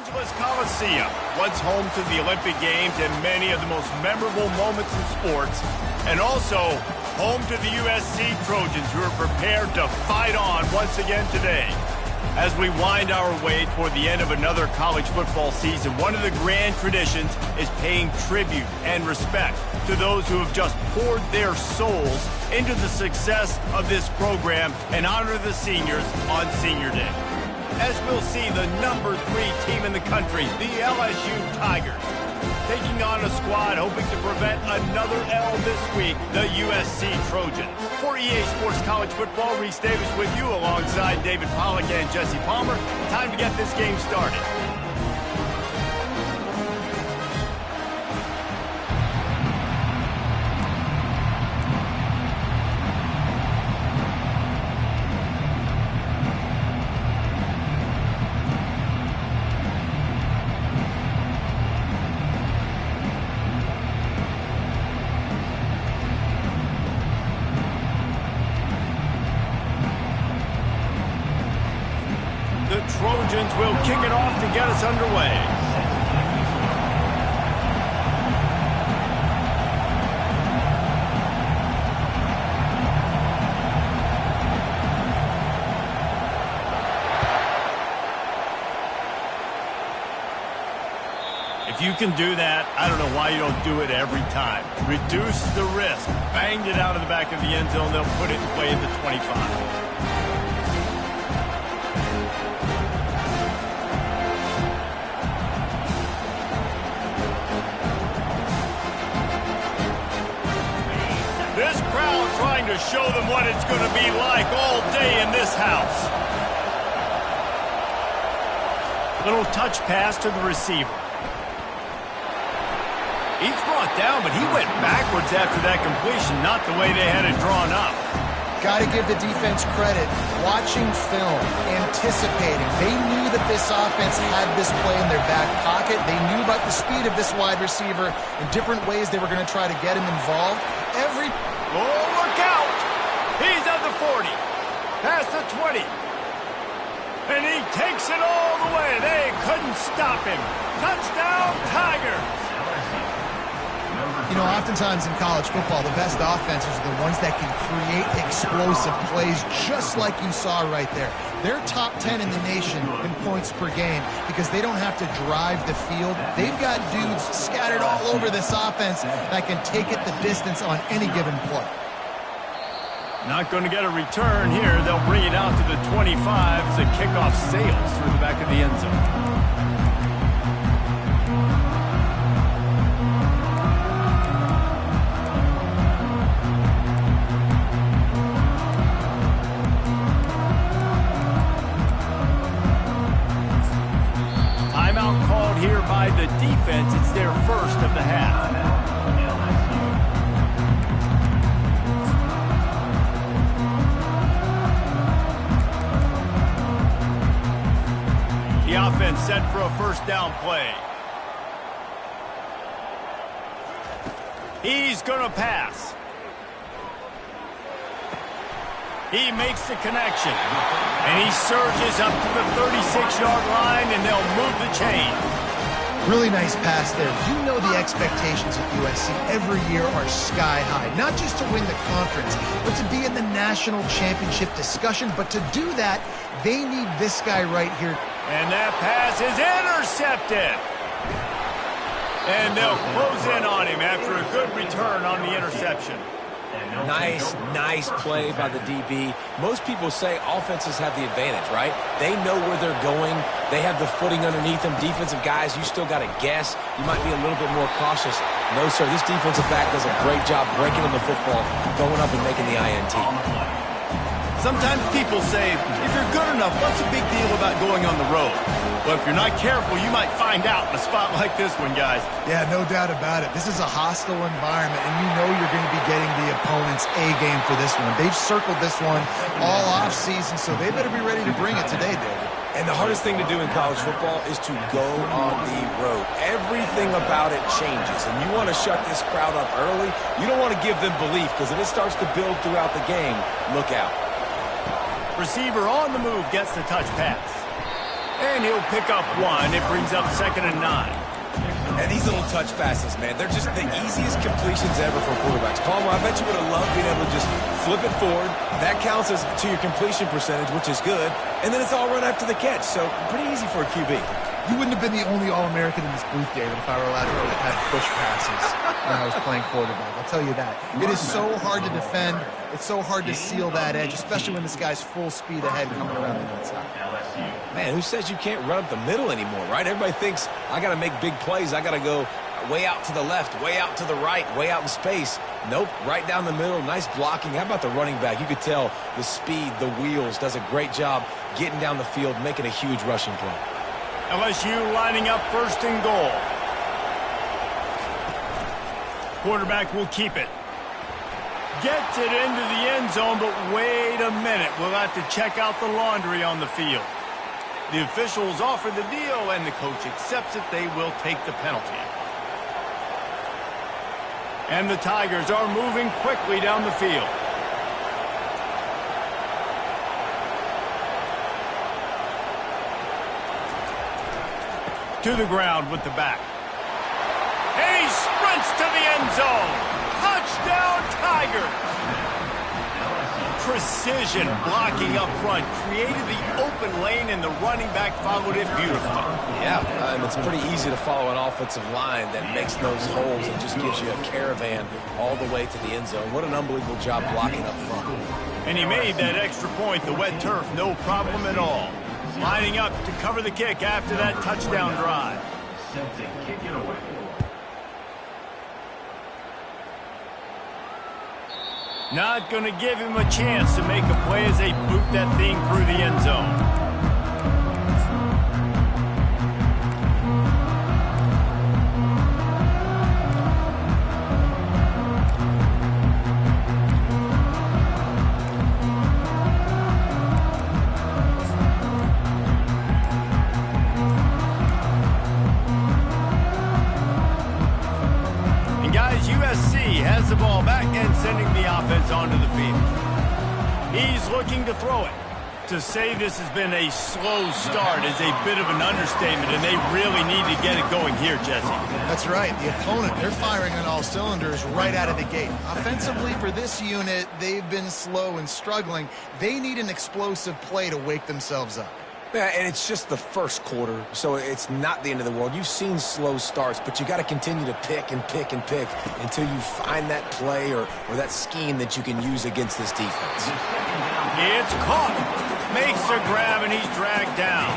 Angeles Coliseum, once home to the Olympic Games and many of the most memorable moments in sports, and also home to the USC Trojans, who are prepared to fight on once again today. As we wind our way toward the end of another college football season, one of the grand traditions is paying tribute and respect to those who have just poured their souls into the success of this program and honor the seniors on Senior Day. As we'll see the number 3 team in the country, the LSU Tigers, taking on a squad hoping to prevent another L this week, the USC Trojans. For EA Sports College Football, Reese Davis with you alongside David Pollack and Jesse Palmer. Time to get this game started. The Trojans will kick it off to get us underway. If you can do that, I don't know why you don't do it every time. Reduce the risk. Banged it out of the back of the end zone. They'll put it in play at the 25. This crowd trying to show them what it's going to be like all day in this house. Little touch pass to the receiver. He's brought down, but he went backwards after that completion, not the way they had it drawn up. Got to give the defense credit. Watching film, anticipating. They knew that this offense had this play in their back pocket. They knew about the speed of this wide receiver and different ways they were going to try to get him involved. Oh, look out! He's at the 40, past the 20, and he takes it all the way. They couldn't stop him. Touchdown, Tigers! You know, oftentimes in college football, the best offenses are the ones that can create explosive plays, just like you saw right there. They're top 10 in the nation in points per game because they don't have to drive the field. They've got dudes scattered all over this offense that can take it the distance on any given play. Not going to get a return here. They'll bring it out to the 25 as the kickoff sails through the back of the end zone. Called here by the defense. It's their first of the half. The offense set for a first down play. He's going to pass. He makes the connection, and he surges up to the 36-yard line, and they'll move the chain. Really nice pass there. You know the expectations of USC every year are sky high. Not just to win the conference, but to be in the national championship discussion. But to do that, they need this guy right here. And that pass is intercepted. And they'll close in on him after a good return on the interception. Nice play by the DB. Most people say offenses have the advantage, right? They know where they're going. They have the footing underneath them. Defensive guys, you still got to guess. You might be a little bit more cautious. No, sir, this defensive back does a great job breaking in the football, going up and making the INT. Sometimes people say, if you're good enough, what's the big deal about going on the road? Well, if you're not careful, you might find out in a spot like this one, guys. Yeah, no doubt about it. This is a hostile environment, and you know you're going to be getting the opponent's A game for this one. They've circled this one all offseason, so they better be ready to bring it today, David. And the hardest thing to do in college football is to go on the road. Everything about it changes, and you want to shut this crowd up early. You don't want to give them belief, because if it starts to build throughout the game, look out. Receiver on the move gets the touch pass. And he'll pick up one. It brings up 2nd and 9. And these little touch passes, man, they're just the easiest completions ever for quarterbacks. Palmer, I bet you would have loved being able to just flip it forward. That counts as to your completion percentage, which is good. And then it's all run after the catch, so pretty easy for a QB. You wouldn't have been the only All-American in this booth, David, if I were allowed to have push passes when I was playing quarterback. I'll tell you that. It is so hard to defend. It's so hard to seal that edge, especially when this guy's full speed ahead coming around the outside. Man, who says you can't run up the middle anymore, right? Everybody thinks, I got to make big plays. I got to go way out to the left, way out to the right, way out in space. Nope, right down the middle. Nice blocking. How about the running back? You could tell the speed, the wheels, does a great job getting down the field, making a huge rushing play. LSU lining up 1st and goal. Quarterback will keep it. Gets it into the end zone, but wait a minute. We'll have to check out the laundry on the field. The officials offer the deal, and the coach accepts it. They will take the penalty. And the Tigers are moving quickly down the field. To the ground with the back. And he sprints to the end zone. Touchdown, Tigers! Precision blocking up front created the open lane, and the running back followed it beautifully. Yeah, it's pretty easy to follow an offensive line that makes those holes and just gives you a caravan all the way to the end zone. What an unbelievable job blocking up front. And he made that extra point, the wet turf, no problem at all. Lining up to cover the kick after that touchdown drive. Not going to give him a chance to make a play as they boot that thing through the end zone. USC has the ball back and sending the offense onto the field. He's looking to throw it. To say this has been a slow start is a bit of an understatement, and they really need to get it going here, Jesse. That's right. The opponent, they're firing on all cylinders right out of the gate. Offensively, for this unit, they've been slow and struggling. They need an explosive play to wake themselves up. Yeah, and it's just the first quarter, so it's not the end of the world. You've seen slow starts, but you got to continue to pick and pick and pick until you find that play or that scheme that you can use against this defense. It's caught. Makes a grab, and he's dragged down.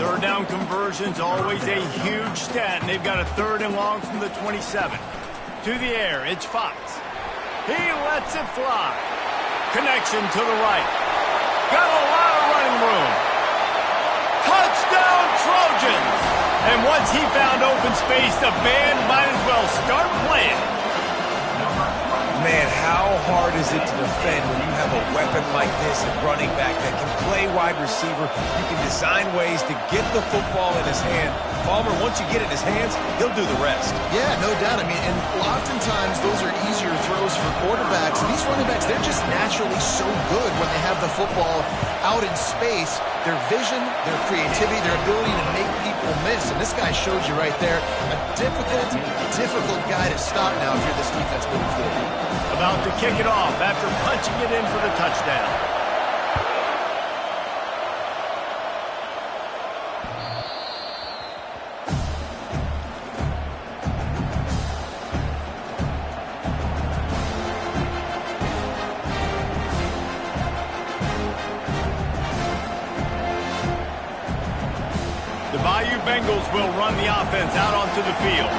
Third down conversion's always a huge stat, and they've got a 3rd and long from the 27. To the air, it's Fox. He lets it fly. Connection to the right. Got a lot of running room. Touchdown, Trojans! And once he found open space, the band might as well start playing. Man, how hard is it to defend when you have a weapon like this at running back that can play wide receiver? You can design ways to get the football in his hand. Palmer, once you get it in his hands, he'll do the rest. Yeah, no doubt. I mean, and oftentimes those are easier throws for quarterbacks. And these running backs, they're just naturally so good when they have the football out in space. Their vision, their creativity, their ability to make people miss. And this guy showed you right there, a difficult guy to stop now if you're this defense moving forward. About to kick it off after punching it in for the touchdown. Bayou Bengals will run the offense out onto the field.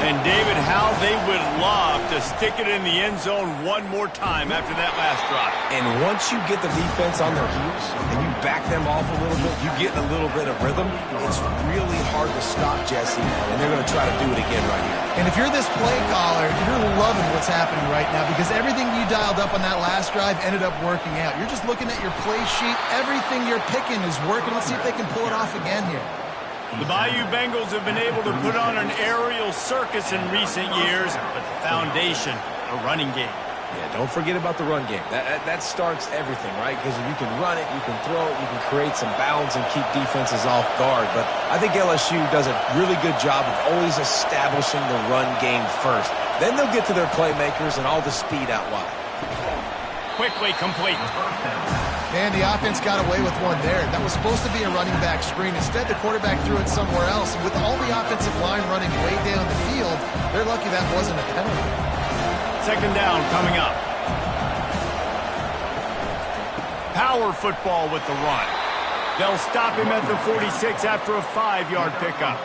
And David, how they would love to stick it in the end zone one more time after that last drive. And once you get the defense on their heels and you back them off a little bit, you get a little bit of rhythm, it's really hard to stop, Jesse, and they're going to try to do it again right here. And if you're this play caller, you're loving what's happening right now because everything you dialed up on that last drive ended up working out. You're just looking at your play sheet. Everything you're picking is working. Let's see if they can pull it off again here. The Bayou Bengals have been able to put on an aerial circus in recent years, but the foundation, a running game. Yeah, don't forget about the run game. That starts everything, right? Because if you can run it, you can throw it, you can create some bounds and keep defenses off guard. But I think LSU does a really good job of always establishing the run game first. Then they'll get to their playmakers and all the speed out wide. Quickly complete. Man, the offense got away with one there. That was supposed to be a running back screen. Instead, the quarterback threw it somewhere else. And with all the offensive line running way down the field, they're lucky that wasn't a penalty. Second down coming up. Power football with the run. They'll stop him at the 46 after a 5-yard pickup.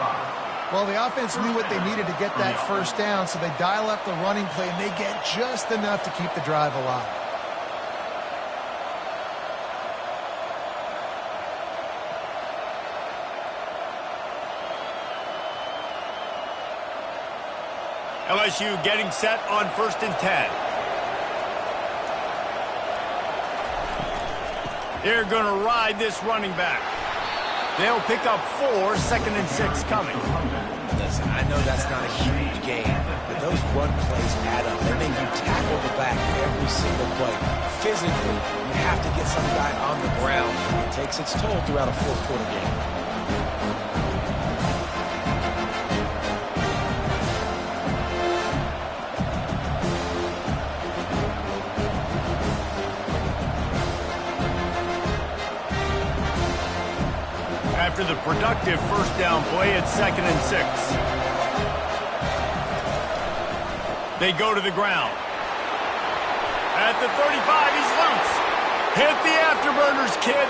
Well, the offense knew what they needed to get that first down, so they dial up the running play, and they get just enough to keep the drive alive. LSU getting set on 1st and 10. They're going to ride this running back. They'll pick up 4, 2nd and 6 coming. Listen, I know that's not a huge game, but those run plays add up. They make you tackle the back every single play. Physically, you have to get some guy on the ground. It takes its toll throughout a fourth-quarter game. After the productive first down play at 2nd and 6. They go to the ground. At the 35, he's loose. Hit the afterburners, kid.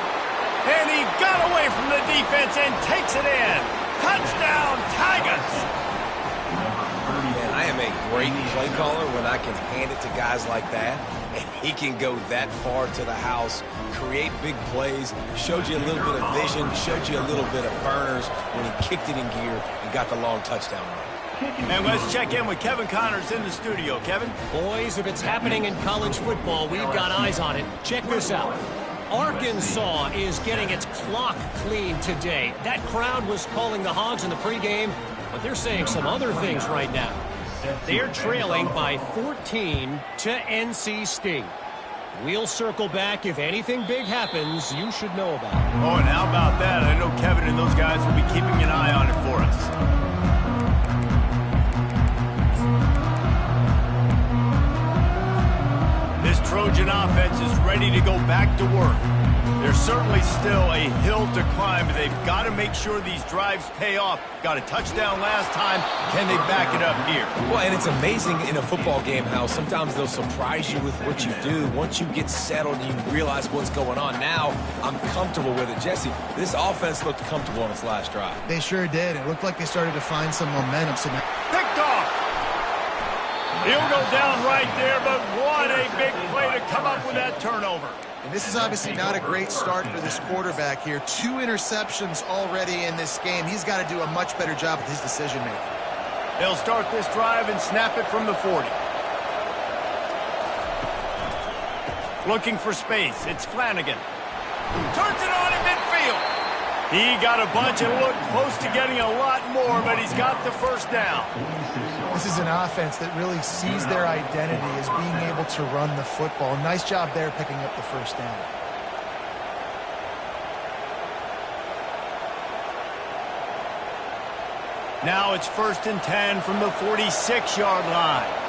And he got away from the defense and takes it in. Touchdown, Tigers! Man, I am a great play caller when I can hand it to guys like that. And he can go that far to the house, create big plays, showed you a little bit of vision, showed you a little bit of burners when he kicked it in gear and got the long touchdown run. And let's check in with Kevin Connors in the studio. Kevin? Boys, if it's happening in college football, we've got eyes on it. Check this out. Arkansas is getting its clock cleaned today. That crowd was calling the Hogs in the pregame, but they're saying some other things right now. They're trailing by 14 to NC State. We'll circle back. If anything big happens, you should know about it. Oh, and how about that? I know Kevin and those guys will be keeping an eye on it for us. This Trojan offense is ready to go back to work. There's certainly still a hill to climb, but they've got to make sure these drives pay off. Got a touchdown last time. Can they back it up here? Well, and it's amazing in a football game how sometimes they'll surprise you with what you do. Once you get settled and you realize what's going on, now I'm comfortable with it. Jesse, this offense looked comfortable on its last drive. They sure did. It looked like they started to find some momentum. Picked off. He'll go down right there, but what a big play to come up with that turnover. And this is obviously not a great start for this quarterback here. 2 interceptions already in this game. He's got to do a much better job with his decision-making. They'll start this drive and snap it from the 40. Looking for space. It's Flanagan. Turns it on in midfield. He got a bunch and looked close to getting a lot more, but he's got the first down. This is an offense that really sees their identity as being able to run the football. Nice job there picking up the first down. Now it's 1st and 10 from the 46-yard line.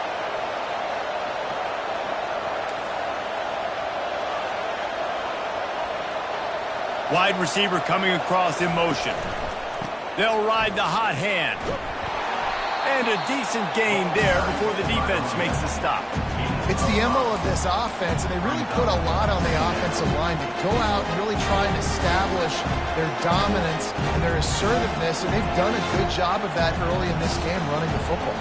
Wide receiver coming across in motion. They'll ride the hot hand. And a decent gain there before the defense makes the stop. It's the MO of this offense, and they really put a lot on the offensive line to go out and really try and establish their dominance and their assertiveness, and they've done a good job of that early in this game running the football.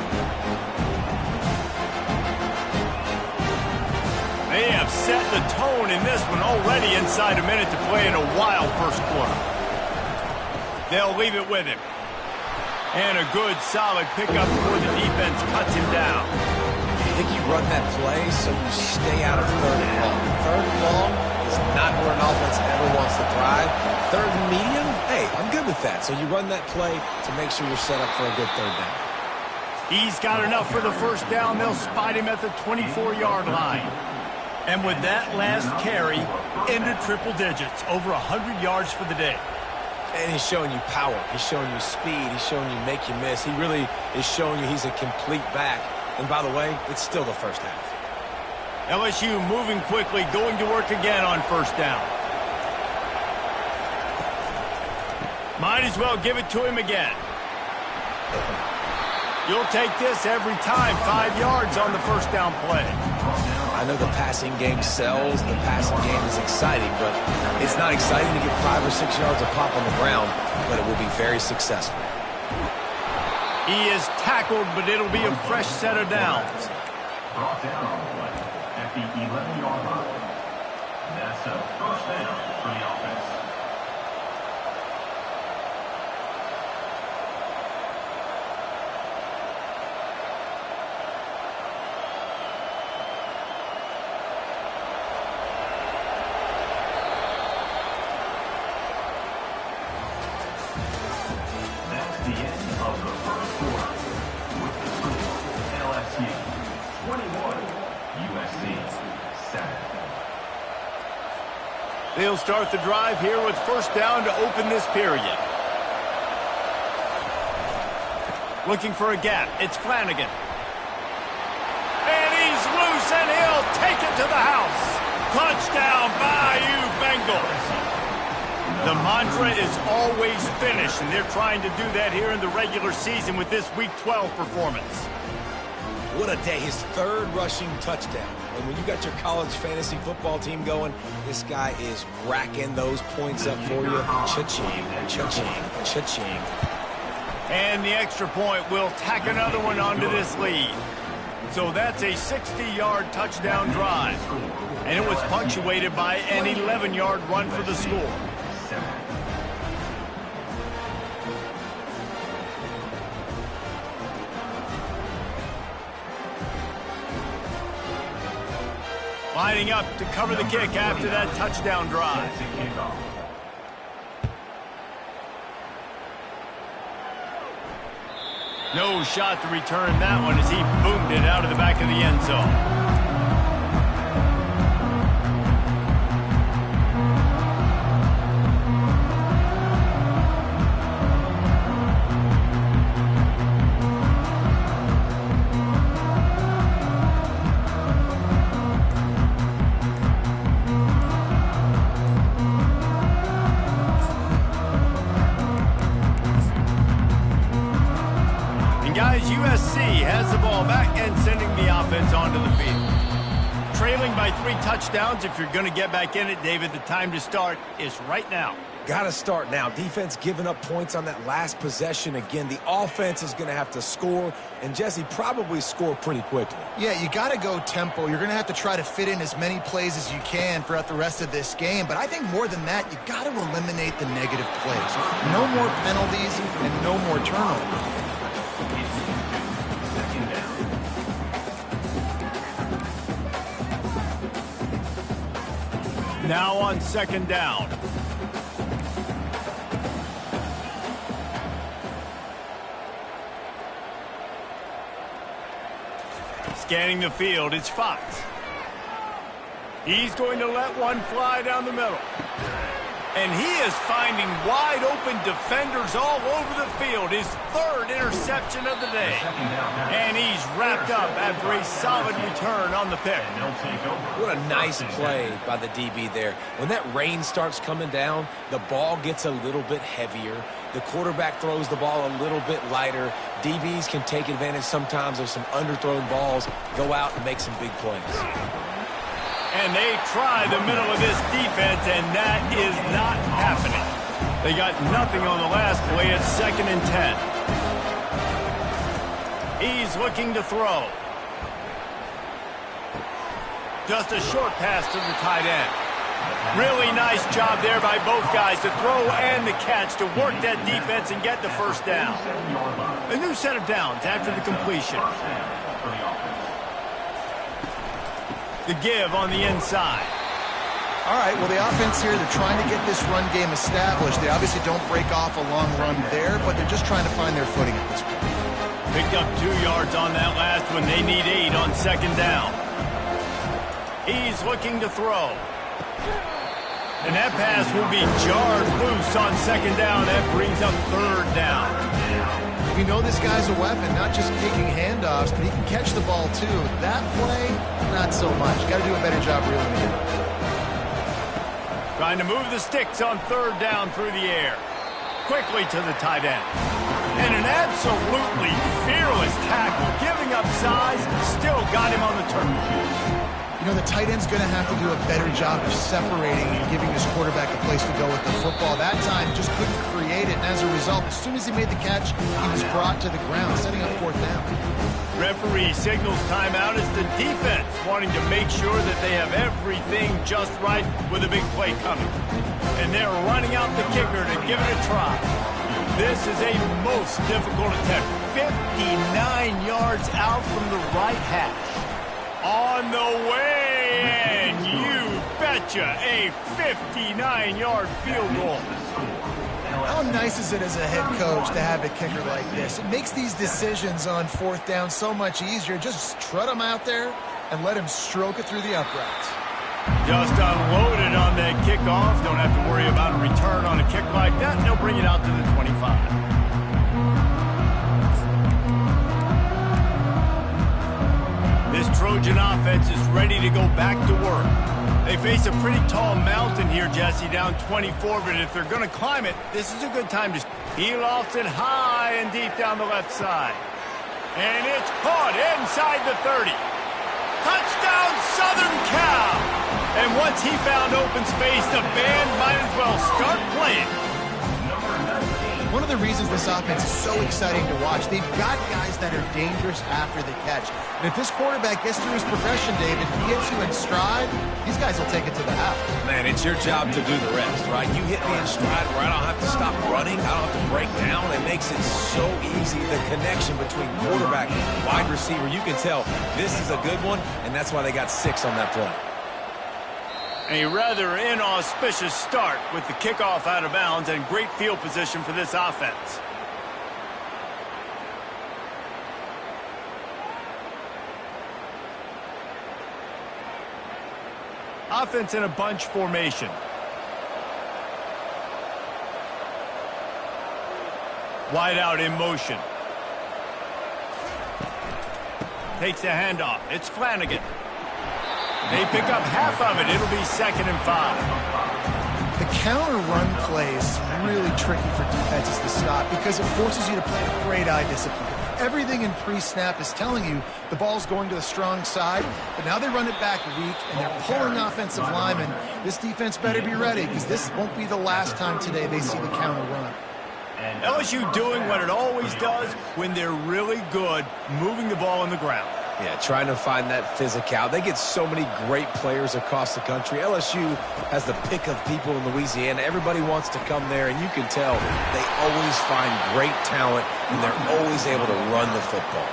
They have set the tone in this one already inside a minute to play in a wild first quarter. They'll leave it with him. And a good, solid pickup before the defense cuts him down. I think you run that play so you stay out of 3rd and long. 3rd and long is not where an offense ever wants to thrive. 3rd and medium, hey, I'm good with that. So you run that play to make sure you're set up for a good 3rd down. He's got enough for the first down. They'll spot him at the 24-yard line. And with that last carry, into triple digits, over 100 yards for the day. And he's showing you power. He's showing you speed. He's showing you make you miss. He really is showing you he's a complete back. And by the way, it's still the first half. LSU moving quickly, going to work again on first down. Might as well give it to him again. You'll take this every time. 5 yards on the first down play. I know the passing game sells. The passing game is exciting, but it's not exciting to get 5 or 6 yards of pop on the ground, but it will be very successful. He is tackled, but it'll be a fresh set of downs. Brought down on play at the 11-yard line. That's a first down for the offense. That's the end of the first quarter. With the score, LSU 21, USC 7. They'll start the drive here with first down to open this period. Looking for a gap. It's Flanagan. And he's loose, and he'll take it to the house. Touchdown, Bayou Bengals. The mantra is always finish, and they're trying to do that here in the regular season with this Week 12 performance. What a day. His third rushing touchdown. And when you got your college fantasy football team going, this guy is racking those points up for you. Cha-ching, cha-ching, cha-ching. And the extra point will tack another one onto this lead. So that's a 60-yard touchdown drive. And it was punctuated by an 11-yard run for the score. Lining up to cover the kick after that touchdown drive. No shot to return that one as he boomed it out of the back of the end zone. Guys, USC has the ball back and sending the offense onto the field. Trailing by 3 touchdowns. If you're going to get back in it, David, the time to start is right now. Got to start now. Defense giving up points on that last possession. Again, the offense is going to have to score, and Jesse probably score pretty quickly. Yeah, you got to go tempo. You're going to have to try to fit in as many plays as you can throughout the rest of this game. But I think more than that, you got to eliminate the negative plays. No more penalties and no more turnovers. Now on second down. Scanning the field, it's Fox. He's going to let one fly down the middle. And he is finding wide open defenders all over the field. His third interception of the day. And he's wrapped up after a solid return on the pick. What a nice play by the DB there. When that rain starts coming down, the ball gets a little bit heavier. The quarterback throws the ball a little bit lighter. DBs can take advantage sometimes of some underthrown balls, go out and make some big plays. And they try the middle of this defense, and that is not happening. They got nothing on the last play. It's 2nd and 10. He's looking to throw. Just a short pass to the tight end. Really nice job there by both guys to throw and the catch to work that defense and get the first down. A new set of downs after the completion. The give on the inside. All right, well, the offense here, they're trying to get this run game established. They obviously don't break off a long run there, but they're just trying to find their footing at this point. Picked up 2 yards on that last one. They need 8 on second down. He's looking to throw. And that pass will be jarred loose on second down. That brings up third down. We know this guy's a weapon, not just taking handoffs, but he can catch the ball too. That play, not so much. Got to do a better job reeling it in. Trying to move the sticks on third down through the air. Quickly to the tight end. And an absolutely fearless tackle. Giving up size, still got him on the turf. You know, the tight end's going to have to do a better job of separating and giving his quarterback a place to go with the football. That time, just couldn't create it, and as a result, as soon as he made the catch, he was brought to the ground, setting up fourth down. Referee signals timeout as the defense wanting to make sure that they have everything just right with a big play coming. And they're running out the kicker to give it a try. This is a most difficult attempt. 59 yards out from the right hash. On the way, and you betcha, a 59-yard field goal. How nice is it as a head coach to have a kicker like this? It makes these decisions on fourth down so much easier. Just trot him out there and let him stroke it through the uprights. Just unloaded on that kickoff. Don't have to worry about a return on a kick like that. They'll bring it out to the 25. This Trojan offense is ready to go back to work. They face a pretty tall mountain here, Jesse, down 24, but if they're going to climb it, this is a good time to... He lofts it high and deep down the left side. And it's caught inside the 30. Touchdown, Southern Cal! And once he found open space, the band might as well start playing. One of the reasons this offense is so exciting to watch, they've got guys that are dangerous after the catch. And if this quarterback gets through his progression, David, he gets you in stride, these guys will take it to the house. Man, it's your job to do the rest, right? You hit me in stride where I don't have to stop running. I don't have to break down. It makes it so easy. The connection between quarterback and wide receiver, you can tell this is a good one, and that's why they got 6 on that play. A rather inauspicious start with the kickoff out of bounds and great field position for this offense. Offense in a bunch formation. Wide out in motion. Takes the handoff. It's Flanagan. They pick up half of it. It'll be 2nd and 5. The counter run play is really tricky for defenses to stop because it forces you to play with great eye discipline. Everything in pre-snap is telling you the ball's going to the strong side, but now they run it back weak, and they're pulling offensive linemen. This defense better be ready because this won't be the last time today they see the counter run. LSU doing what it always does when they're really good, moving the ball on the ground. Yeah, trying to find that physical. They get so many great players across the country. LSU has the pick of people in Louisiana. Everybody wants to come there, and you can tell they always find great talent, and they're always able to run the football.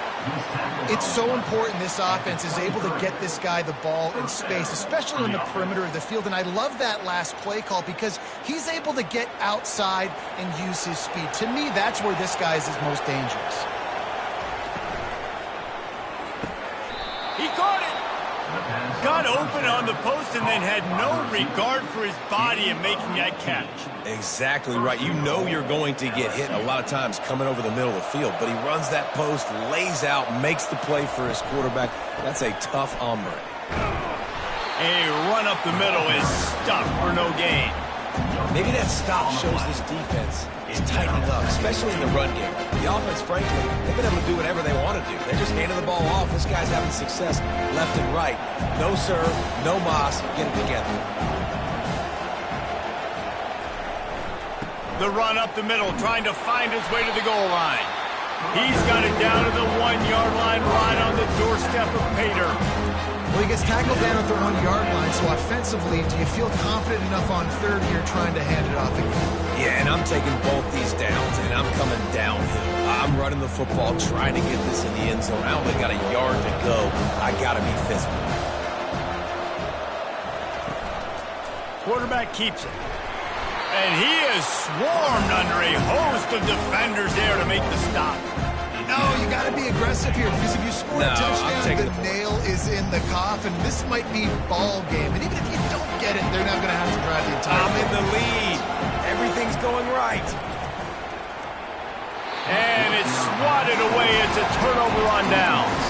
It's so important this offense is able to get this guy the ball in space, especially on the perimeter of the field. And I love that last play call because he's able to get outside and use his speed. To me, that's where this guy is his most dangerous. He caught it! Got open on the post and then had no regard for his body in making that catch. Exactly right. You know you're going to get hit a lot of times coming over the middle of the field, but he runs that post, lays out, makes the play for his quarterback. That's a tough hombre. A run up the middle is stuck for no gain. Maybe that stop shows this defense is tightening up, especially in the run game. The offense, frankly, they've been able to do whatever they want to do. They're just handing the ball off. This guy's having success left and right. No serve, no moss, get it together. The run up the middle, trying to find his way to the goal line. He's got it down to the 1-yard line, right on the doorstep of Pater. Well, he gets tackled down at the 1-yard line, so offensively, do you feel confident enough on third here trying to hand it off again? Yeah, and I'm taking both these downs, and I'm coming downhill. I'm running the football, trying to get this in the end zone. I only got a yard to go. I got to be physical. Quarterback keeps it. And he is swarmed under a host of defenders there to make the stop. No, you got to be aggressive here because if you score a touchdown, the nail is in the coffin. This might be ball game. And even if you don't get it, they're not going to have to drive the entire I'm in the lead. Everything's going right. And it's swatted away. It's a turnover on downs.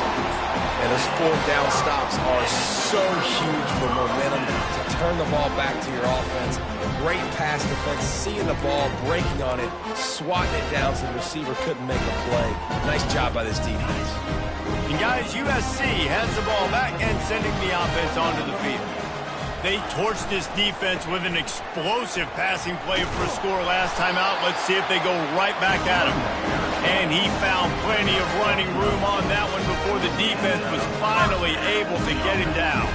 And those fourth down stops are so huge for momentum to turn the ball back to your offense. Great pass defense, seeing the ball, breaking on it, swatting it down so the receiver couldn't make a play. Nice job by this defense. And guys, USC has the ball back and sending the offense onto the field. They torched this defense with an explosive passing play for a score last time out. Let's see if they go right back at him. And he found plenty of running room on that one before the defense was finally able to get him down.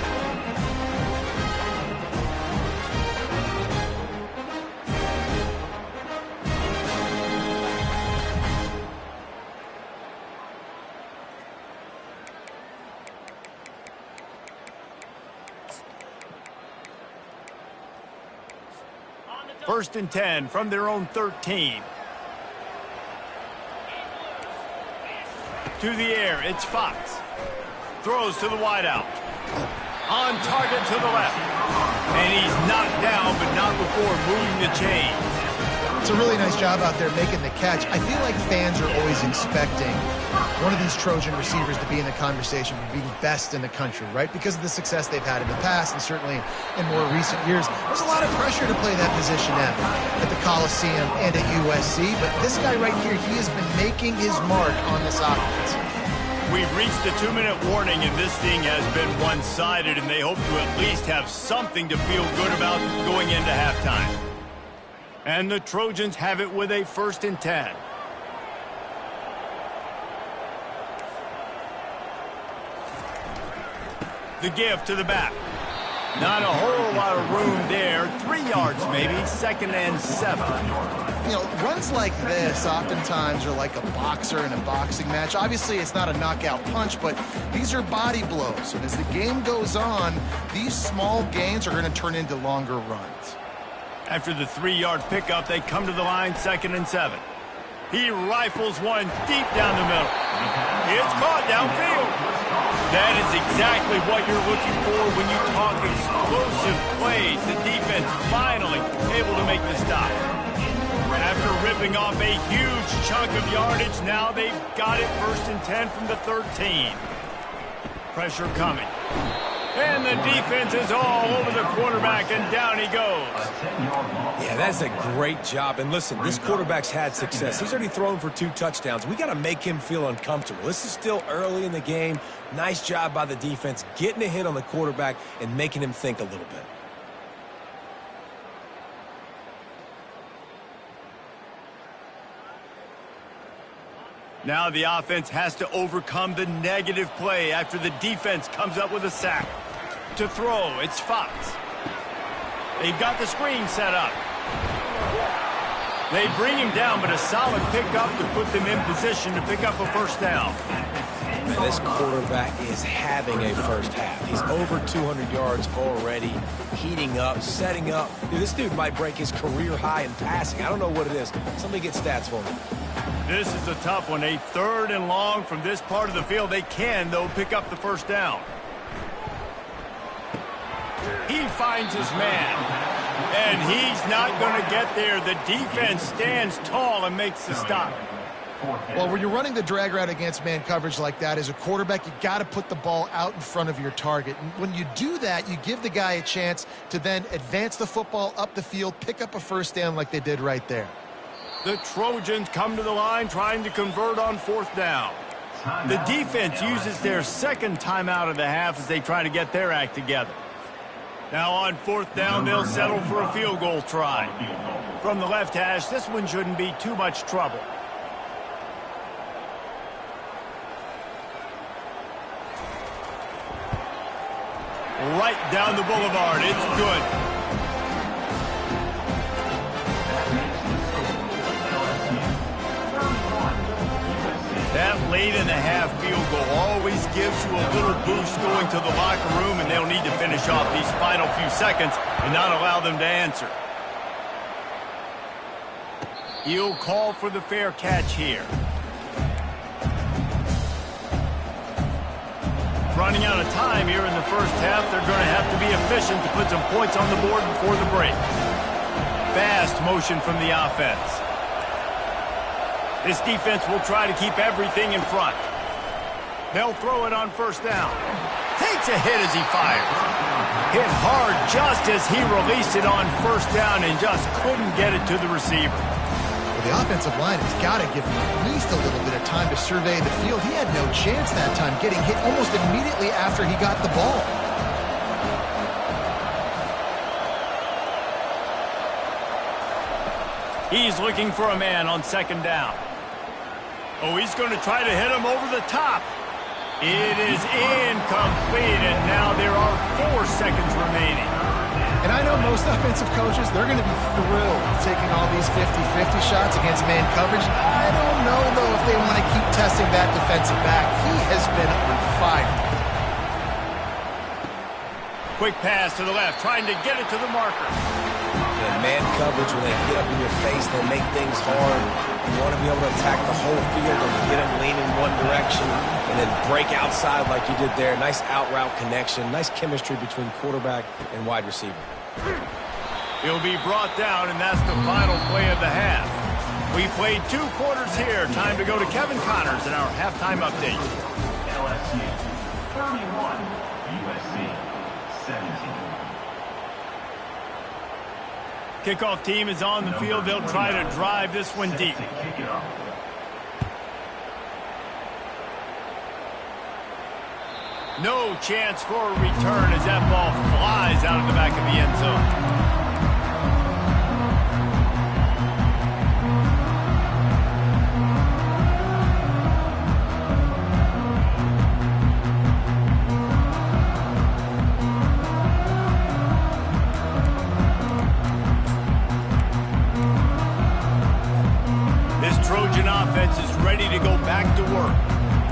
First and 10 from their own 13. To the air, it's Fox. Throws to the wideout. On target to the left. And he's knocked down, but not before moving the chains. It's a really nice job out there making the catch. I feel like fans are always expecting one of these Trojan receivers to be in the conversation for being best in the country, right? Because of the success they've had in the past and certainly in more recent years. There's a lot of pressure to play that position at the Coliseum and at USC, but this guy right here, he has been making his mark on this offense. We've reached the 2-minute warning, and this thing has been one-sided, and they hope to at least have something to feel good about going into halftime. And the Trojans have it with a first and 10. The give to the back. Not a whole lot of room there. 3 yards maybe, 2nd and 7. You know, runs like this oftentimes are like a boxer in a boxing match. Obviously, it's not a knockout punch, but these are body blows. And as the game goes on, these small gains are going to turn into longer runs. After the 3-yard pickup, they come to the line, 2nd and 7. He rifles one deep down the middle. It's caught downfield. That is exactly what you're looking for when you talk explosive plays. The defense finally able to make the stop. After ripping off a huge chunk of yardage, now they've got it 1st and 10 from the 13. Pressure coming. And the defense is all over the quarterback, and down he goes. Yeah, that's a great job. And listen, this quarterback's had success. He's already thrown for 2 touchdowns. We got to make him feel uncomfortable. This is still early in the game. Nice job by the defense, getting a hit on the quarterback and making him think a little bit. Now the offense has to overcome the negative play after the defense comes up with a sack. To throw, it's Fox. They've got the screen set up. They bring him down, but a solid pickup to put them in position to pick up a first down. Man, this quarterback is having a first half. He's over 200 yards already, heating up, setting up. Dude, this dude might break his career high in passing. I don't know what it is. Somebody get stats for me. This is a tough one. A 3rd and long from this part of the field. They can, though, pick up the first down. He finds his man, and he's not going to get there. The defense stands tall and makes the stop. Well, when you're running the drag route against man coverage like that, as a quarterback, you got to put the ball out in front of your target. And when you do that, you give the guy a chance to then advance the football up the field, pick up a first down like they did right there. The Trojans come to the line trying to convert on 4th down. The defense uses their 2nd timeout of the half as they try to get their act together. Now on 4th down, they'll settle for a field goal try. From the left hash, this one shouldn't be too much trouble. Right down the boulevard. It's good. That late in the half field goal always gives you a little boost going to the locker room, and they'll need to finish off these final few seconds and not allow them to answer. He'll call for the fair catch here. running out of time here in the first half. They're going to have to be efficient to put some points on the board before the break. Fast motion from the offense. This defense will try to keep everything in front. They'll throw it on first down. Takes a hit as he fires. Hit hard just as he released it on first down and just couldn't get it to the receiver. Well, the offensive line has got to give him at least a little bit of time to survey the field. He had no chance that time, getting hit almost immediately after he got the ball. He's looking for a man on second down. Oh, he's going to try to hit him over the top. It is incomplete, and now there are 4 seconds remaining. And I know most offensive coaches, they're going to be thrilled taking all these 50-50 shots against man coverage. I don't know, though, if they want to keep testing that defensive back. He has been on fire. Quick pass to the left, trying to get it to the marker. And man coverage, when they get up in your face, they make things hard. You want to be able to attack the whole field and get them leaning one direction and then break outside like you did there. Nice out-route connection, nice chemistry between quarterback and wide receiver. He'll be brought down, and that's the final play of the half. We played 2 quarters here. Time to go to Kevin Connors in our halftime update. LSU 31, USC 17. Kickoff team is on the field. They'll try to drive this one deep. No chance for a return as that ball flies out of the back of the end zone. Trojan offense is ready to go back to work.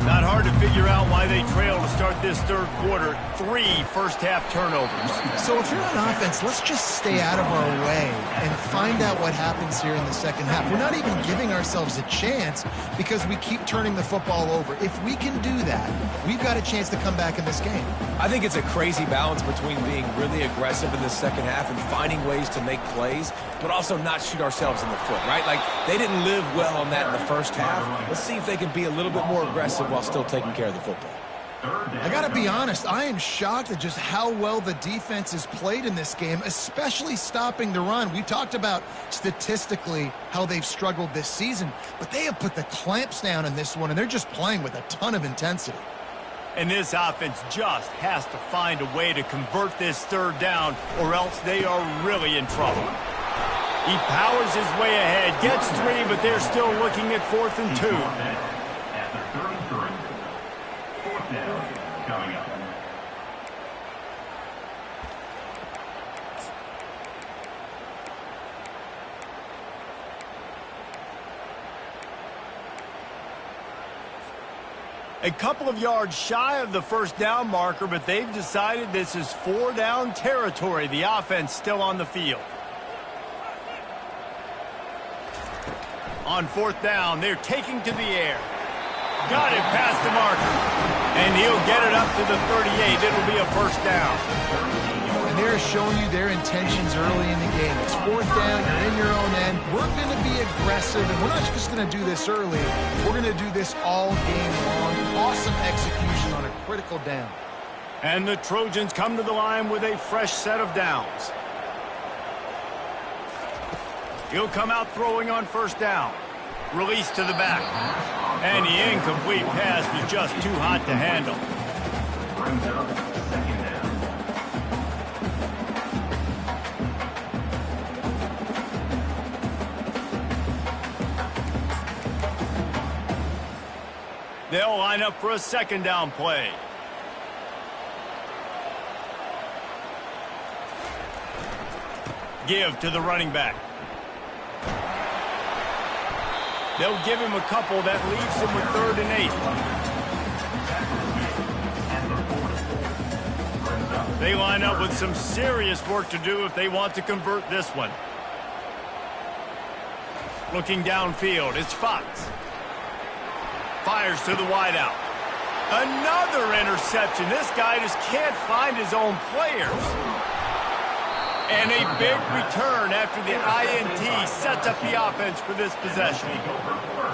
Not hard to figure out why they trail to start this third quarter. 3 first-half turnovers. So if you're on offense, let's just stay out of our way and find out what happens here in the second half. We're not even giving ourselves a chance because we keep turning the football over. If we can do that, we've got a chance to come back in this game. I think it's a crazy balance between being really aggressive in the second half and finding ways to make plays, but also not shoot ourselves in the foot, right? Like, they didn't live well on that in the first half. Let's see if they can be a little bit more aggressive while still taking care of the football. I got to be honest, I am shocked at just how well the defense has played in this game, especially stopping the run. We talked about statistically how they've struggled this season, but they have put the clamps down in this one, and they're just playing with a ton of intensity. And this offense just has to find a way to convert this third down, or else they are really in trouble. He powers his way ahead, gets 3, but they're still looking at 4th and 2. At the 33, 4th down coming up. A couple of yards shy of the first down marker, but they've decided this is 4-down territory. The offense still on the field. On 4th down, they're taking to the air. Got it past the marker. And he'll get it up to the 38. It'll be a first down. And they're showing you their intentions early in the game. It's 4th down, you're in your own end. We're going to be aggressive, and we're not just going to do this early. We're going to do this all game long. Awesome execution on a critical down. And the Trojans come to the line with a fresh set of downs. He'll come out throwing on first down. Release to the back. And the incomplete pass was just too hot to handle. Brings up second down. They'll line up for a second down play. Give to the running back. They'll give him a couple that leaves him with 3rd and 8. They line up with some serious work to do if they want to convert this one. Looking downfield, it's Fox. Fires to the wideout. Another interception. This guy just can't find his own players. And a big return after the INT sets up the offense for this possession.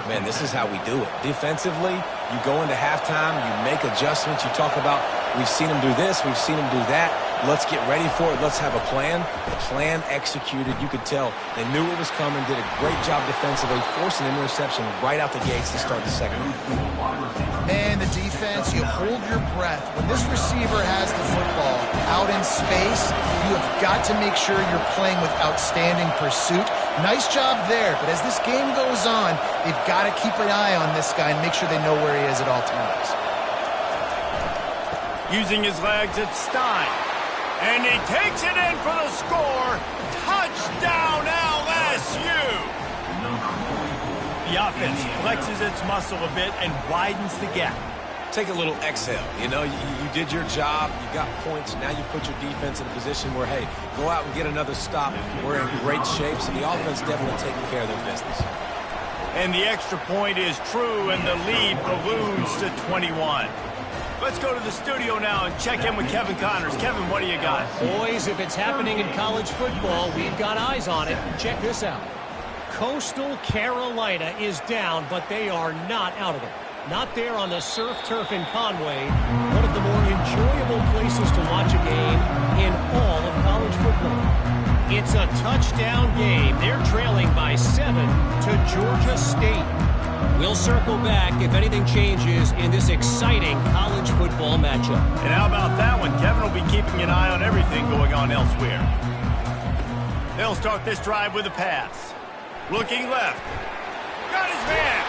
Man, this is how we do it. Defensively, you go into halftime, you make adjustments. You talk about, we've seen them do this, we've seen them do that. Let's get ready for it. Let's have a plan. The plan executed. You could tell they knew it was coming, did a great job defensively, forcing an interception right out the gates to start the second half. And the defense, you hold your breath. When this receiver has the football out in space, you have got to make sure you're playing with outstanding pursuit. Nice job there, but as this game goes on, they've got to keep an eye on this guy and make sure they know where he is at all times. Using his legs, it's Stein. And he takes it in for the score. Touchdown, LSU! The offense flexes its muscle a bit and widens the gap. Take a little exhale. You know, you did your job. You got points. Now you put your defense in a position where, hey, go out and get another stop. We're in great shape, so the offense definitely taking care of their business. And the extra point is true, and the lead balloons to 21. Let's go to the studio now and check in with Kevin Connors. Kevin, what do you got? Boys, if it's happening in college football, we've got eyes on it. Check this out. Coastal Carolina is down, but they are not out of it. Not there on the surf turf in Conway, one of the more enjoyable places to watch a game in all of college football. It's a touchdown game. They're trailing by 7 to Georgia State. We'll circle back if anything changes in this exciting college football matchup. And how about that one? Kevin will be keeping an eye on everything going on elsewhere. They'll start this drive with a pass. Looking left. Got his man.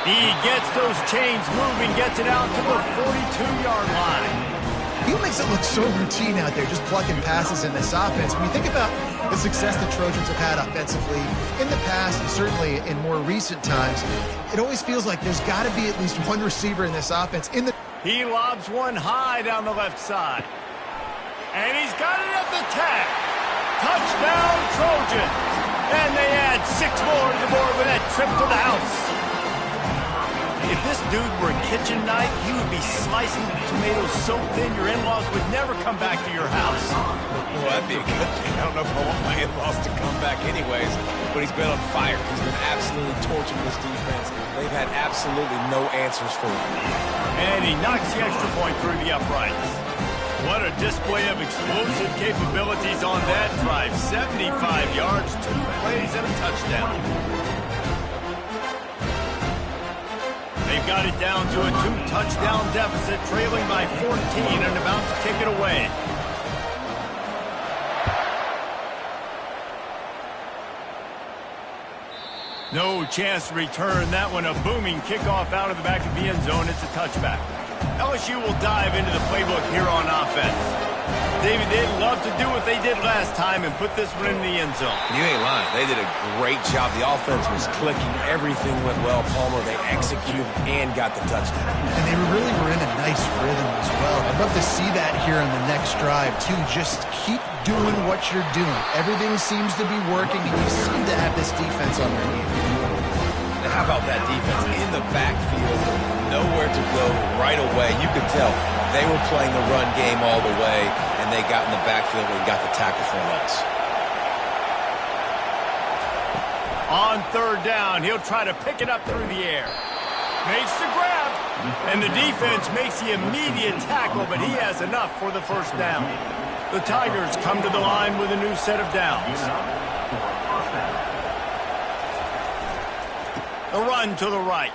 He gets those chains moving, gets it out to the 42-yard line. He makes it look so routine out there, just plucking passes in this offense. When you think about the success the Trojans have had offensively in the past, and certainly in more recent times, it always feels like there's got to be at least one receiver in this offense. He lobs one high down the left side. And he's got it at the tag. Touchdown, Trojans. And they add 6 more to the board with that trip to the house. If this dude were a kitchen knife, he would be slicing tomatoes so thin your in-laws would never come back to your house. Well, that'd be a good thing. I don't know if I want my in-laws to come back anyways, but he's been on fire. He's been absolutely torching this defense. They've had absolutely no answers for him. And he knocks the extra point through the uprights. What a display of explosive capabilities on that drive. 75 yards, 2 plays, and a touchdown. They've got it down to a 2-touchdown deficit, trailing by 14 and about to kick it away. No chance to return that one. A booming kickoff out of the back of the end zone. It's a touchback. LSU will dive into the playbook here on offense. David, they'd love to do what they did last time and put this one in the end zone. You ain't lying. They did a great job. The offense was clicking. Everything went well. Palmer, they executed and got the touchdown. And they really were in a nice rhythm as well. I'd love to see that here on the next drive, too. Just keep doing what you're doing. Everything seems to be working, and you seem to have this defense underneath. Now, how about that defense in the backfield? Nowhere to go right away. You could tell they were playing the run game all the way, and they got in the backfield and got the tackle for a loss. On 3rd down, he'll try to pick it up through the air. Makes the grab, and the defense makes the immediate tackle, but he has enough for the 1st down. The Tigers come to the line with a new set of downs. A run to the right.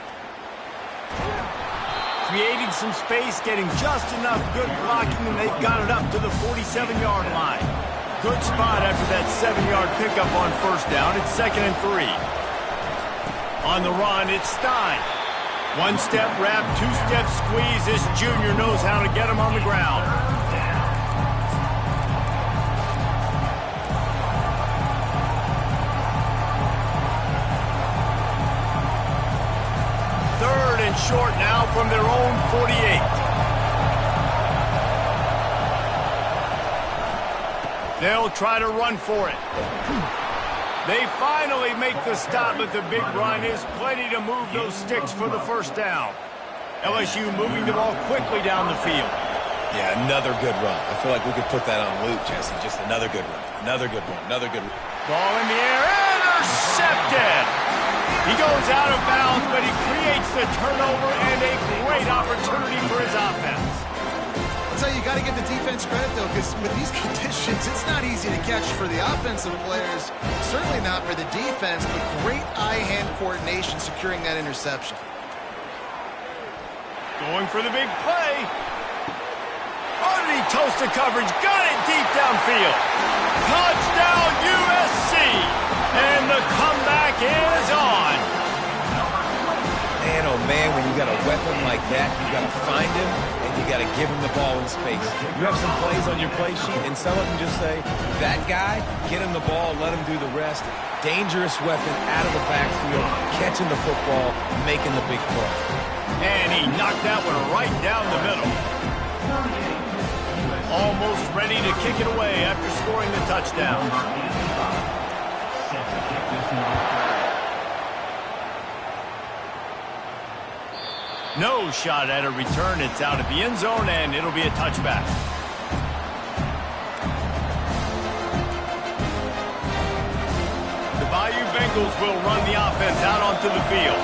Creating some space, getting just enough good blocking, and they've got it up to the 47-yard line. Good spot after that 7-yard pickup on 1st down. It's 2nd and 3. On the run, it's Stein. 1-step wrap, 2-step squeeze. This junior knows how to get him on the ground. Short now from their own 48. They'll try to run for it. They finally make the stop, but the big run is plenty to move those sticks for the 1st down. LSU moving the ball quickly down the field. Yeah, another good run. I feel like we could put that on loop, Jesse. Just another good run. Another good one. Another good run. Ball in the air, intercepted. He goes out of bounds, but he creates the turnover and a great opportunity for his offense. I'll tell you, you got to give the defense credit, though, because with these conditions, it's not easy to catch for the offensive players. Certainly not for the defense, but great eye-hand coordination securing that interception. Going for the big play. Oh, did he toast the coverage? Got it deep downfield. Touchdown, USC. And the comeback is on. Man, oh man, when you got a weapon like that, you got to find him and you got to give him the ball in space. You have some plays on your play sheet, and some of them just say, that guy, get him the ball, let him do the rest. Dangerous weapon out of the backfield, catching the football, making the big play. And he knocked that one right down the middle. Almost ready to kick it away after scoring the touchdown. No shot at a return. It's out of the end zone, and it'll be a touchback. The Bayou Bengals will run the offense out onto the field.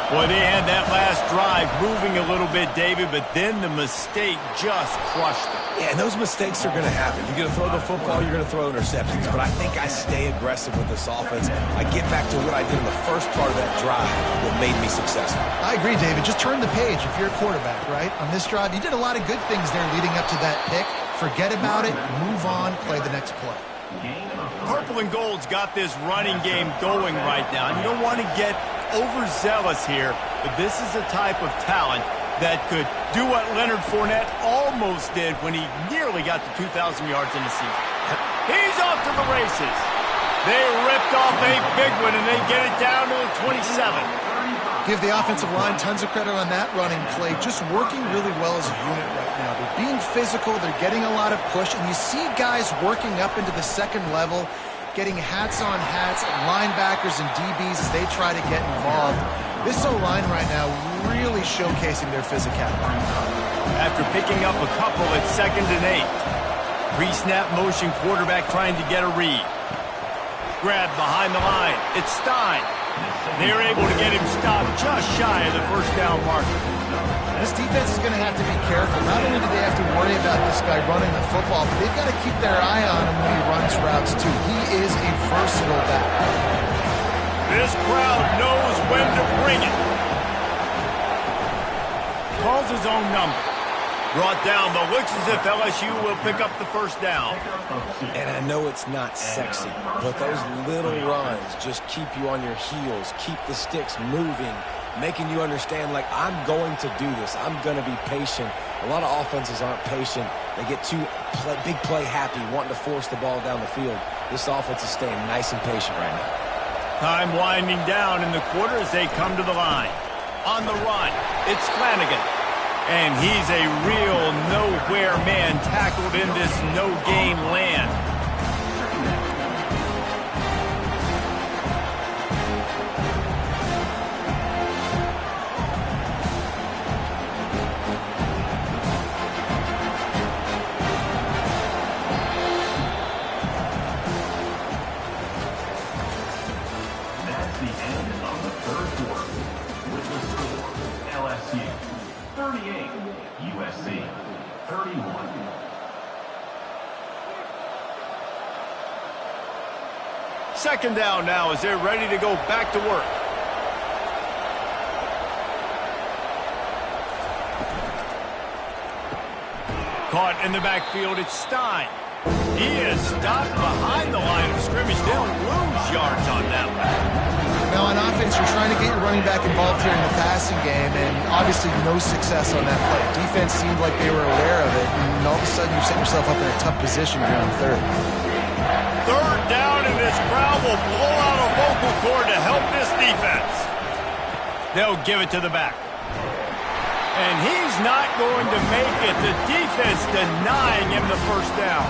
Boy, they had that last drive moving a little bit, David, but then the mistake just crushed them. Yeah, and those mistakes are going to happen. You're going to throw the football, you're going to throw interceptions, but I think I stay aggressive with this offense. I get back to what I did in the first part of that drive that made me successful. I agree, David. Just turn the page if you're a quarterback, right? On this drive, you did a lot of good things there leading up to that pick. Forget about it, move on, play the next play. Purple and Gold's got this running game going right now. And you don't want to get overzealous here, but this is a type of talent that could do what Leonard Fournette almost did when he nearly got to 2,000 yards in the season. He's off to the races. They ripped off a big one, and they get it down to the 27. Give the offensive line tons of credit on that running play. Just working really well as a unit right now. They're being physical. They're getting a lot of push. And you see guys working up into the second level, getting hats on hats, linebackers and DBs as they try to get involved. This O-line right now really showcasing their physicality. After picking up a couple at 2nd and 8. Pre-snap motion quarterback trying to get a read. Grab behind the line. It's Stein. They're able to get him stopped just shy of the first down marker. This defense is going to have to be careful. Not only do they have to worry about this guy running the football, but they've got to keep their eye on him when he runs routes too. He is a versatile back. This crowd knows when to bring it. Calls his own number. Brought down, but looks as if LSU will pick up the first down. And I know it's not sexy, but those little runs just keep you on your heels, keep the sticks moving, making you understand, like, I'm going to do this. I'm going to be patient. A lot of offenses aren't patient. They get too big play happy, wanting to force the ball down the field. This offense is staying nice and patient right now. Time winding down in the quarter as they come to the line. On the run, it's Flanagan. And he's a real nowhere man tackled in this no-gain land. That's the end of the third quarter. With the score, LSU 38, USC 31. Second down now as they're ready to go back to work. Caught in the backfield, it's Stein. He is stopped behind the line of scrimmage. They'll lose yards on that one. Now on offense, you're trying to get your running back involved here in the passing game, and obviously no success on that play. Defense seemed like they were aware of it, and all of a sudden you set yourself up in a tough position here on third. Third down, and this crowd will blow out a vocal cord to help this defense. They'll give it to the back. And he's not going to make it. The defense denying him the first down.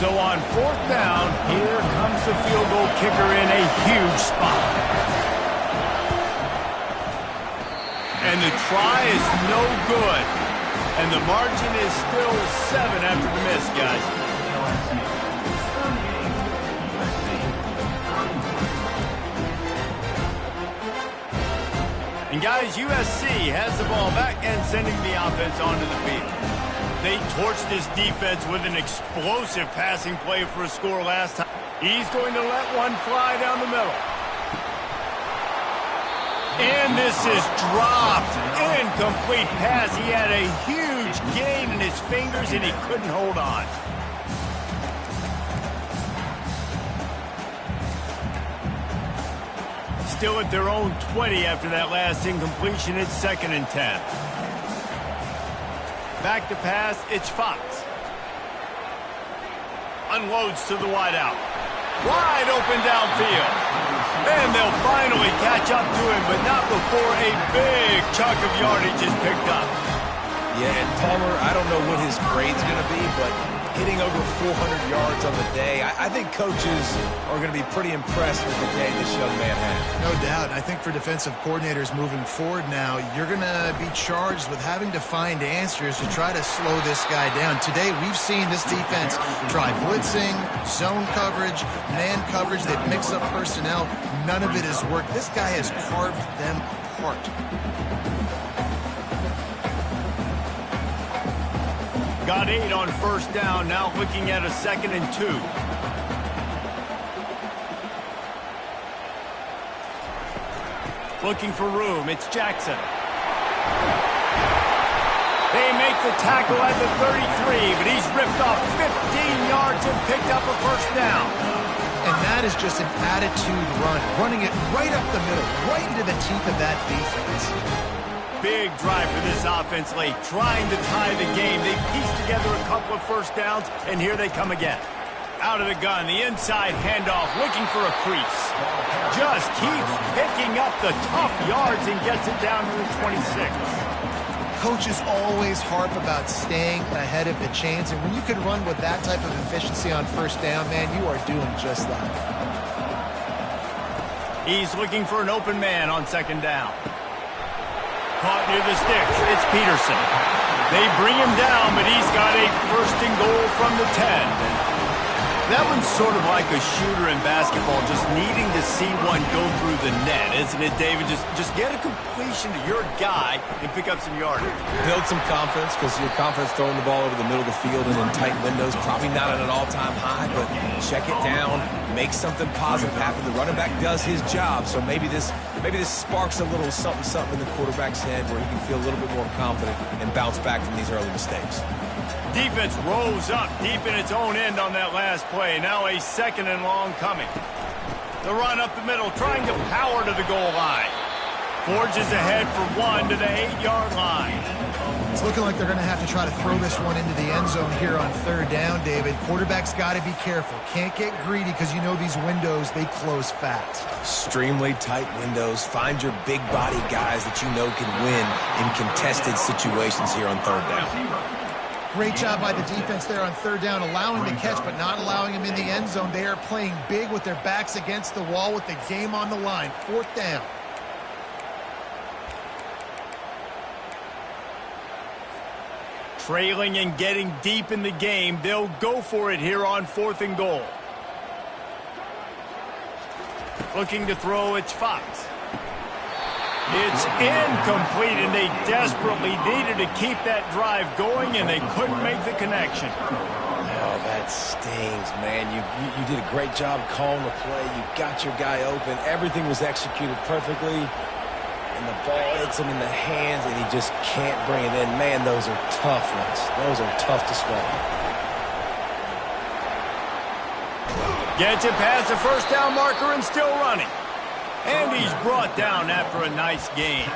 So on fourth down, here comes the field goal kicker in a huge spot. And the try is no good. And the margin is still 7 after the miss, guys. And guys, USC has the ball back and sending the offense onto the field. They torched this defense with an explosive passing play for a score last time. He's going to let one fly down the middle. And this is dropped. Incomplete pass. He had a huge gain in his fingers, and he couldn't hold on. Still at their own 20 after that last incompletion. It's 2nd and 10. Back to pass. It's Fox. Unloads to the wideout. Wide open downfield. And they'll finally catch up to him, but not before a big chunk of yardage is picked up. Yeah, and Palmer, I don't know what his grade's going to be, but hitting over 400 yards on the day, I think coaches are going to be pretty impressed with the day this young man had. No doubt. I think for defensive coordinators moving forward now, you're going to be charged with having to find answers to try to slow this guy down. Today, we've seen this defense try blitzing, zone coverage, man coverage. They've mixed up personnel. None of it has worked. This guy has carved them apart. Got 8 on 1st down, now looking at a 2nd and 2. Looking for room, it's Jackson. They make the tackle at the 33, but he's ripped off 15 yards and picked up a 1st down. And that is just an attitude run, running it right up the middle, right into the teeth of that defense. Big drive for this offense late, trying to tie the game. They pieced together a couple of 1st downs, and here they come again. Out of the gun, the inside handoff, looking for a crease. Just keeps picking up the tough yards and gets it down to the 26. Coaches always harp about staying ahead of the chains, and when you can run with that type of efficiency on 1st down, man, you are doing just that. He's looking for an open man on 2nd down. Caught near the sticks. It's Peterson. They bring him down, but he's got a 1st and goal from the 10. That one's sort of like a shooter in basketball, just needing to see one go through the net, isn't it, David? Just get a completion to your guy and pick up some yardage. Build some confidence, because your confidence throwing the ball over the middle of the field and in tight windows, probably not at an all-time high, but check it down, make something positive happen. The running back does his job, so maybe this sparks a little something in the quarterback's head where he can feel a little bit more confident and bounce back from these early mistakes. Defense rose up deep in its own end on that last play. Now a 2nd and long coming. The run up the middle, trying to power to the goal line. Forges ahead for 1 to the 8-yard line. It's looking like they're going to have to try to throw this one into the end zone here on 3rd down, David. Quarterback's got to be careful. Can't get greedy because you know these windows, they close fast. Extremely tight windows. Find your big body guys that you know can win in contested situations here on 3rd down. Great job by the defense there on 3rd down, allowing the catch but not allowing him in the end zone. They are playing big with their backs against the wall with the game on the line. 4th down. Trailing and getting deep in the game, they'll go for it here on 4th and goal. Looking to throw, it's Fox. It's incomplete, and they desperately needed to keep that drive going, and they couldn't make the connection. Oh, that stings, man. You did a great job calling the play. You got your guy open. Everything was executed perfectly, and the ball hits him in the hands, and he just can't bring it in. Man, those are tough ones. Those are tough to swallow. Gets it past the 1st down marker and still running. And he's brought down after a nice gain.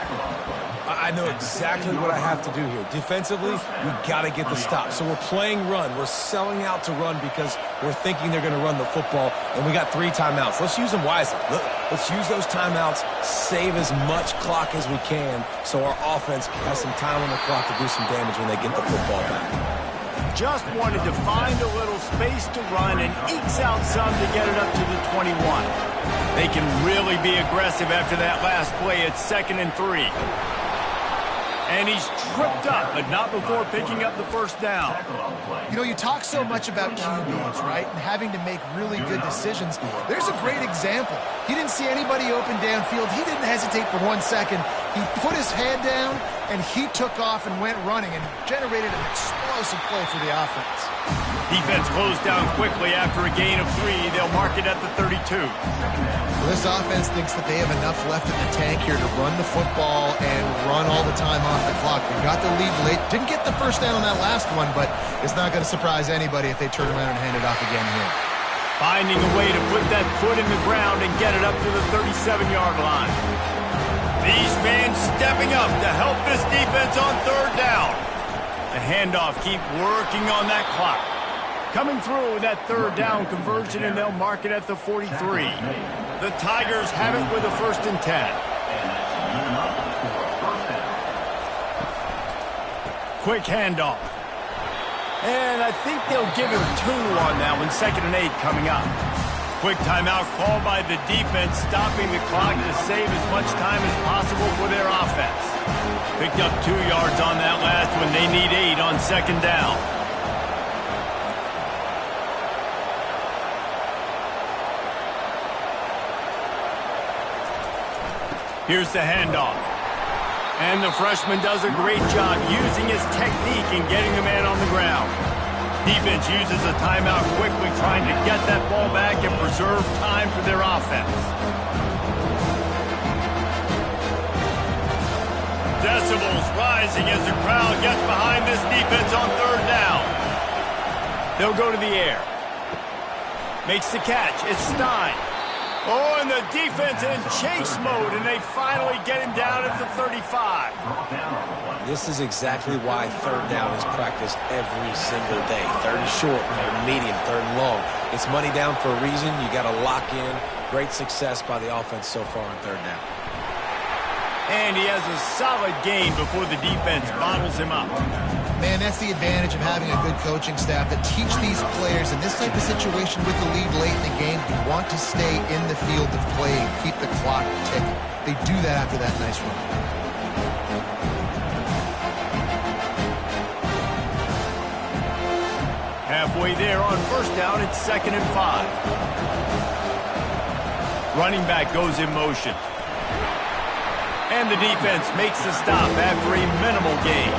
I know exactly what I have to do here. Defensively, we got to get the stop. So we're playing run. We're selling out to run because we're thinking they're going to run the football, and we got 3 timeouts. Let's use them wisely. Let's use those timeouts, save as much clock as we can so our offense has some time on the clock to do some damage when they get the football back. Just wanted to find a little space to run and ekes out some to get it up to the 21. They can really be aggressive after that last play. It's 2nd and 3. And he's tripped up, but not before picking up the first down. You know, you talk so much about QBs, right, and having to make really good decisions. There's a great example. He didn't see anybody open downfield. He didn't hesitate for 1 second. He put his head down, and he took off and went running and generated an explosive play for the offense. Defense closed down quickly after a gain of 3. They'll mark it at the 32. Well, this offense thinks that they have enough left in the tank here to run the football and run all the time off the clock. They got the lead late. Didn't get the first down on that last one, but it's not going to surprise anybody if they turn around and hand it off again here. Finding a way to put that foot in the ground and get it up to the 37-yard line. These fans stepping up to help this defense on third down. The handoff keep working on that clock. Coming through with that third down conversion, and they'll mark it at the 43. The Tigers have it with a 1st and 10. Quick handoff. And I think they'll give him 2 on that one. 2nd and 8 coming up. Quick timeout called by the defense, stopping the clock to save as much time as possible for their offense. Picked up 2 yards on that last one. They need 8 on 2nd down. Here's the handoff. And the freshman does a great job using his technique and getting the man on the ground. Defense uses a timeout quickly, trying to get that ball back and preserve time for their offense. Decibels rising as the crowd gets behind this defense on third down. They'll go to the air. Makes the catch. It's Stein. Oh, and the defense in chase mode, and they finally get him down at the 35. This is exactly why third down is practiced every single day. 3rd and short, 3rd and medium, 3rd and long. It's money down for a reason. You got to lock in. Great success by the offense so far on 3rd down. And he has a solid gain before the defense bottles him up. Man, that's the advantage of having a good coaching staff that teach these players in this type of situation with the lead late in the game. You want to stay in the field of play and keep the clock ticking. They do that after that nice run. Halfway there on 1st down, it's 2nd and 5. Running back goes in motion. And the defense makes the stop after a minimal gain.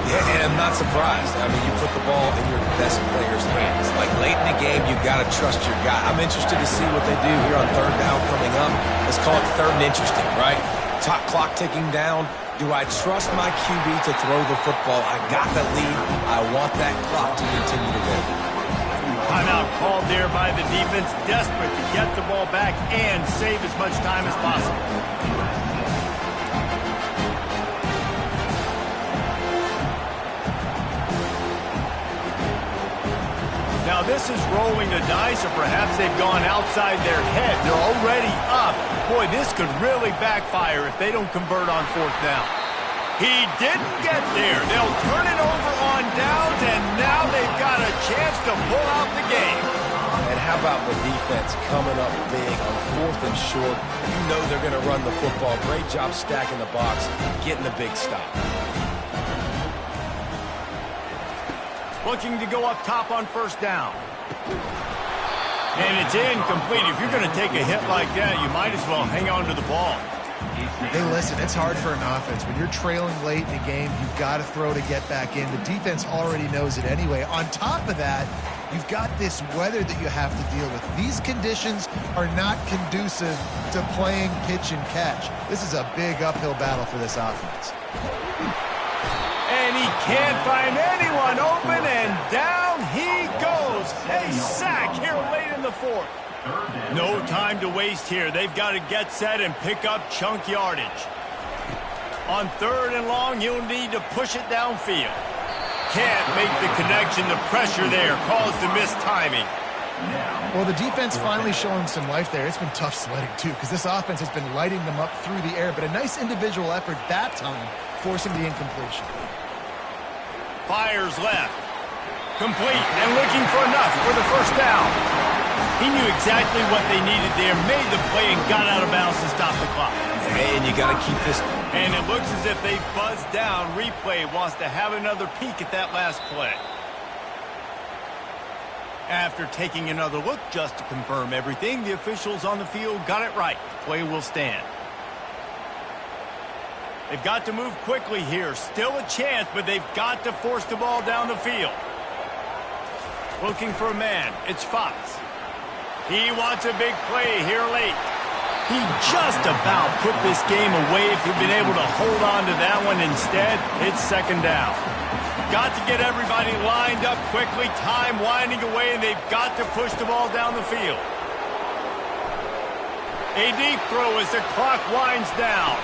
Yeah, and I'm not surprised. I mean, you put the ball in your best player's hands. Like, late in the game, you got to trust your guy. I'm interested to see what they do here on 3rd down coming up. Let's call it 3rd and interesting, right? Top clock ticking down. Do I trust my QB to throw the football? I got the lead. I want that clock to continue to go. Timeout called there by the defense, desperate to get the ball back and save as much time as possible. Now this is rolling the dice, or perhaps they've gone outside their head. They're already up. Boy, this could really backfire if they don't convert on 4th down. He didn't get there. They'll turn it over on downs, and now they've got a chance to pull out the game. And how about the defense coming up big on 4th and short? You know they're going to run the football. Great job stacking the box, getting the big stop. Looking to go up top on 1st down. And it's incomplete. If you're going to take a hit like that, you might as well hang on to the ball. Hey, listen, it's hard for an offense. When you're trailing late in the game, you've got to throw to get back in. The defense already knows it anyway. On top of that, you've got this weather that you have to deal with. These conditions are not conducive to playing pitch and catch. This is a big uphill battle for this offense. And he can't find anyone open, and down he goes. A sack here late in the 4th. No time to waste here. They've got to get set and pick up chunk yardage. On 3rd and long, you'll need to push it downfield. Can't make the connection. The pressure there caused the missed timing. Well, the defense finally showing some life there. It's been tough sledding, too, because this offense has been lighting them up through the air, but a nice individual effort that time, forcing the incompletion. Fires left. Complete and looking for enough for the 1st down. He knew exactly what they needed there, made the play, and got out of bounds to stop the clock. And you got to keep this. And it looks as if they buzzed down. Replay wants to have another peek at that last play. After taking another look just to confirm everything, the officials on the field got it right. The play will stand. They've got to move quickly here. Still a chance, but they've got to force the ball down the field. Looking for a man. It's Fox. He wants a big play here late. He just about put this game away if he'd been able to hold on to that one. Instead, it's second down. Got to get everybody lined up quickly. Time winding away, and they've got to push the ball down the field. A deep throw as the clock winds down.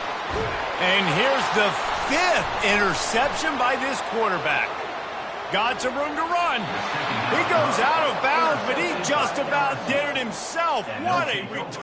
And here's the 5th interception by this quarterback. Got some room to run. He goes out of bounds, but he just about did it himself. What a return.